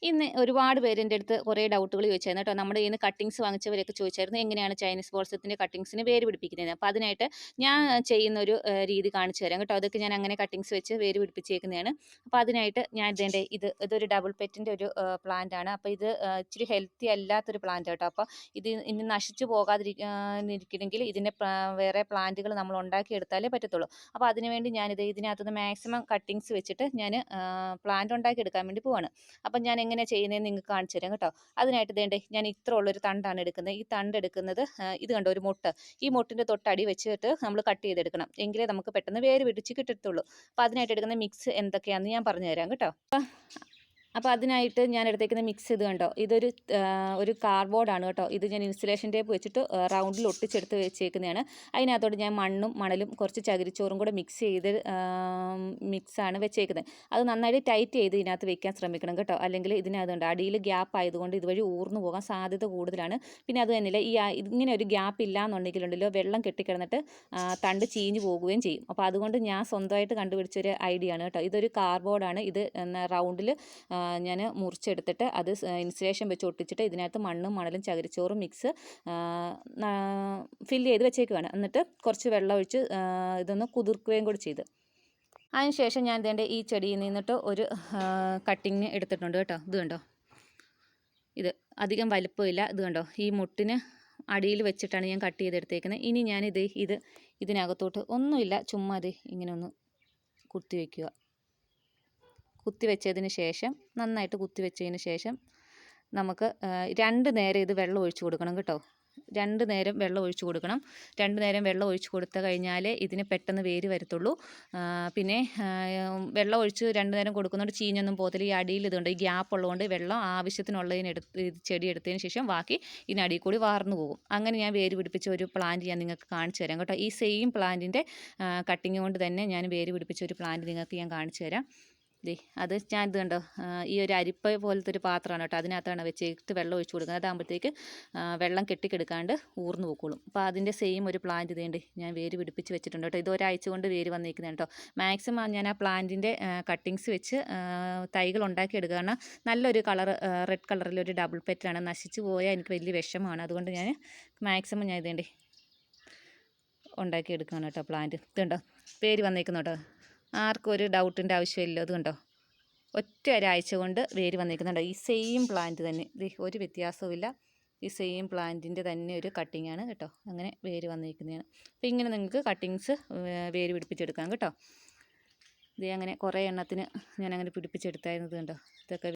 ഇന്ന് ഒരുപാട് പേര് എൻ്റെ അടുത്ത് കുറേ ഡൗട്ടുകൾ ചോദിച്ചായിരുന്നു കേട്ടോ. നമ്മുടെ കയ്യിൽ നിന്ന് കട്ടിങ്സ് വാങ്ങിച്ചവരൊക്കെ ചോദിച്ചായിരുന്നു എങ്ങനെയാണ് ചൈനീസ് ബോൾസത്തിൻ്റെ കട്ടിങ്സിന് വേര് പിടിപ്പിക്കുന്നത്. അപ്പോൾ അതിനായിട്ട് ഞാൻ ചെയ്യുന്ന ഒരു രീതി കാണിച്ചു തരാം കേട്ടോ. അതൊക്കെ ഞാൻ അങ്ങനെ കട്ടിങ്സ് വെച്ച് വേര് പിടിപ്പിച്ചേക്കുന്നതാണ്. അപ്പോൾ അതിനായിട്ട് ഞാൻ ഇതൊരു ഡബിൾ പെറ്റിൻ്റെ ഒരു പ്ലാന്റ് ആണ്. അപ്പോൾ ഇത് ഇച്ചിരി ഹെൽത്തി അല്ലാത്തൊരു പ്ലാന്റ് കേട്ടോ. അപ്പോൾ ഇത് ഇനി നശിച്ചു പോകാതിരിക്കണമെങ്കിൽ ഇതിൻ്റെ വേറെ പ്ലാന്റുകൾ നമ്മൾ ഉണ്ടാക്കിയെടുത്താലേ പറ്റത്തുള്ളൂ. അപ്പോൾ അതിനുവേണ്ടി ഇതിനകത്തുനിന്ന് മാക്സിമം കട്ടിങ്സ് വെച്ചിട്ട് ഞാൻ പ്ലാന്റ് ഉണ്ടാക്കിയെടുക്കാൻ വേണ്ടി പോവാണ്. അപ്പം ഞാൻ എങ്ങനെ ചെയ്യുന്നതെന്ന് നിങ്ങൾക്ക് കാണിച്ചു തരാം കേട്ടോ. അതിനായിട്ട് ഞാൻ ഇത്ര ഉള്ളൊരു തണ്ടാണ് എടുക്കുന്നത്. ഈ തണ്ട് എടുക്കുന്നത് ഇത് കണ്ടോ, ഒരു മൊട്ട്. ഈ മൊട്ടിൻ്റെ തൊട്ടടി വെച്ചിട്ട് നമ്മൾ കട്ട് ചെയ്തെടുക്കണം. എങ്കിലേ നമുക്ക് പെട്ടെന്ന് വേര് പിടിച്ച് കിട്ടത്തുള്ളൂ. അപ്പോൾ അതിനായിട്ട് എടുക്കുന്ന മിക്സ് എന്തൊക്കെയാണെന്ന് ഞാൻ പറഞ്ഞു തരാം കേട്ടോ. അപ്പോൾ അതിനായിട്ട് ഞാൻ എടുത്തേക്കുന്ന മിക്സ് ഇത് കണ്ടോ, ഒരു കാർഡ്ബോർഡാണ് കേട്ടോ. ഇത് ഞാൻ ഇൻസുലേഷൻ ടേപ്പ് വെച്ചിട്ട് റൗണ്ടിൽ ഒട്ടിച്ചെടുത്ത് വെച്ചേക്കുന്നതാണ്. അതിനകത്തോട്ട് ഞാൻ മണ്ണും മണലും കുറച്ച് ചകിരിച്ചോറും കൂടെ മിക്സാണ് വെച്ചേക്കുന്നത്. അത് നന്നായിട്ട് ടൈറ്റ് ചെയ്ത് ഇതിനകത്ത് വെക്കാൻ ശ്രമിക്കണം കേട്ടോ. അല്ലെങ്കിൽ ഇതിനകത്തുണ്ട് അടിയിൽ ഗ്യാപ്പ് ആയതുകൊണ്ട് ഇതുവഴി ഊർന്നു പോകാൻ സാധ്യത കൂടുതലാണ്. പിന്നെ അത് തന്നെയില്ല, ഇങ്ങനെ ഒരു ഗ്യാപ്പ് ഇല്ലയെന്നുണ്ടെങ്കിലുണ്ടല്ലോ വെള്ളം കെട്ടിക്കിടന്നിട്ട് തണ്ട് ചീഞ്ഞു പോകുകയും ചെയ്യും. അപ്പോൾ അതുകൊണ്ട് ഞാൻ സ്വന്തമായിട്ട് കണ്ടുപിടിച്ചൊരു ഐഡിയ ആണ് കേട്ടോ. ഇതൊരു കാർഡ്ബോർഡാണ്. ഇത് റൗണ്ടിൽ ഞാൻ മുറിച്ചെടുത്തിട്ട് അത് ഇൻസുലേഷൻ വെച്ച് ഒട്ടിച്ചിട്ട് ഇതിനകത്ത് മണ്ണും മണലും ചകിരിച്ചോറും മിക്സ് ഫില്ല് ചെയ്ത് വെച്ചേക്കുകയാണ്. എന്നിട്ട് കുറച്ച് വെള്ളം ഒഴിച്ച് ഇതൊന്ന് കുതിർക്കുകയും കൂടി ചെയ്ത് അതിനുശേഷം ഞാൻ ഈ ചെടിയിൽ നിന്നിട്ട് ഒരു കട്ടിങ് എടുത്തിട്ടുണ്ട് കേട്ടോ. ഇത് കണ്ടോ, ഇത് അധികം വലുപ്പമില്ല. ഇത് കണ്ടോ, ഈ മുട്ടിന് അടിയിൽ വെച്ചിട്ടാണ് ഞാൻ കട്ട് ചെയ്തെടുത്തേക്കുന്നത്. ഇനി ഞാൻ ഇതിനകത്തോട്ട് ഒന്നുമില്ല, ചുമ്മാ ഇങ്ങനെ ഒന്ന് കുത്തിവെച്ചതിന് ശേഷം നന്നായിട്ട് കുത്തിവെച്ചതിന് ശേഷം നമുക്ക് 2 നേരം ഇത് വെള്ളം ഒഴിച്ചു കൊടുക്കണം കേട്ടോ. 2 നേരം വെള്ളം ഒഴിച്ചു കൊടുക്കണം. 2 നേരം വെള്ളം ഒഴിച്ച് കൊടുത്തു കഴിഞ്ഞാലേ ഇതിന് പെട്ടെന്ന് വേര് വരത്തുള്ളൂ. പിന്നെ വെള്ളം ഒഴിച്ച് 2 നേരം കൊടുക്കുന്നതുകൊണ്ട് ചീഞ്ഞൊന്നും പോകത്തില്ല. ഈ അടിയിൽ ഇതുണ്ട്, ഈ ഗ്യാപ്പ് ഉള്ളതുകൊണ്ട് വെള്ളം ചെടി എടുത്തതിന് ശേഷം ബാക്കി ഇതിനടിയിൽ കൂടി വാർന്നു പോകും. അങ്ങനെ ഞാൻ വേര് പിടിപ്പിച്ച ഒരു പ്ലാന്റ് ഞാൻ നിങ്ങൾക്ക് കാണിച്ചു തരാം കേട്ടോ. ഈ സെയിം പ്ലാന്റിൻ്റെ കട്ടിങ് കൊണ്ട് തന്നെ ഞാൻ വേര് പിടിപ്പിച്ച ഒരു പ്ലാന്റ് നിങ്ങൾക്ക് ഞാൻ കാണിച്ചു തരാം. അത് ഞാൻ ഇത് കണ്ടോ, ഈ ഒരു അരിപ്പ പോലത്തെ ഒരു പാത്രമാണ് കേട്ടോ. അതിനകത്താണ് വെച്ചിട്ട് വെള്ളം ഒഴിച്ച് കൊടുക്കുന്നത്. അതാകുമ്പോഴത്തേക്ക് വെള്ളം കെട്ടിക്കെടുക്കാണ്ട് ഊർന്നു പോയിക്കോളും. അപ്പോൾ അതിൻ്റെ സെയിം ഒരു പ്ലാന്റ് ഞാൻ വേര് പിടിപ്പിച്ച് വെച്ചിട്ടുണ്ട് കേട്ടോ. ഇത് ഒരാഴ്ച കൊണ്ട് വേര് വന്നിരിക്കുന്നത് കേട്ടോ. മാക്സിമം ഞാൻ ആ പ്ലാന്റിൻ്റെ കട്ടിങ്സ് വെച്ച് തൈകൾ ഉണ്ടാക്കിയെടുക്കുകയാണ്. നല്ലൊരു റെഡ് കളറിലൊരു ഡബിൾ പെറ്റാണ്. നശിച്ചു പോയാൽ എനിക്ക് വലിയ വിഷമമാണ്. അതുകൊണ്ട് ഞാൻ മാക്സിമം ഞാൻ ഉണ്ടാക്കിയെടുക്കുകയാണ് കേട്ടോ. പ്ലാന്റ് ഇതുണ്ടോ, വേര് വന്നിരിക്കുന്നു കേട്ടോ. ആർക്കും ഒരു ഡൗട്ടിൻ്റെ ആവശ്യമില്ല. അത് കണ്ടോ, ഒരാഴ്ച കൊണ്ട് വേര് വന്നിരിക്കുന്നുണ്ടോ. ഈ സെയിം പ്ലാന്റ് തന്നെ, ഒരു വ്യത്യാസവുമില്ല. ഈ സെയിം പ്ലാന്റിൻ്റെ തന്നെ ഒരു കട്ടിങ്ങാണ് കേട്ടോ. അങ്ങനെ വേര് വന്നിരിക്കുന്നതാണ്. അപ്പോൾ ഇങ്ങനെ നിങ്ങൾക്ക് കട്ടിങ്സ് വേര് പിടിപ്പിച്ചെടുക്കാം കേട്ടോ. അങ്ങനെ കുറേ എണ്ണത്തിന് ഞാൻ അങ്ങനെ പിടിപ്പിച്ചെടുത്തായിരുന്നത് കണ്ടോ. ഇതൊക്കെ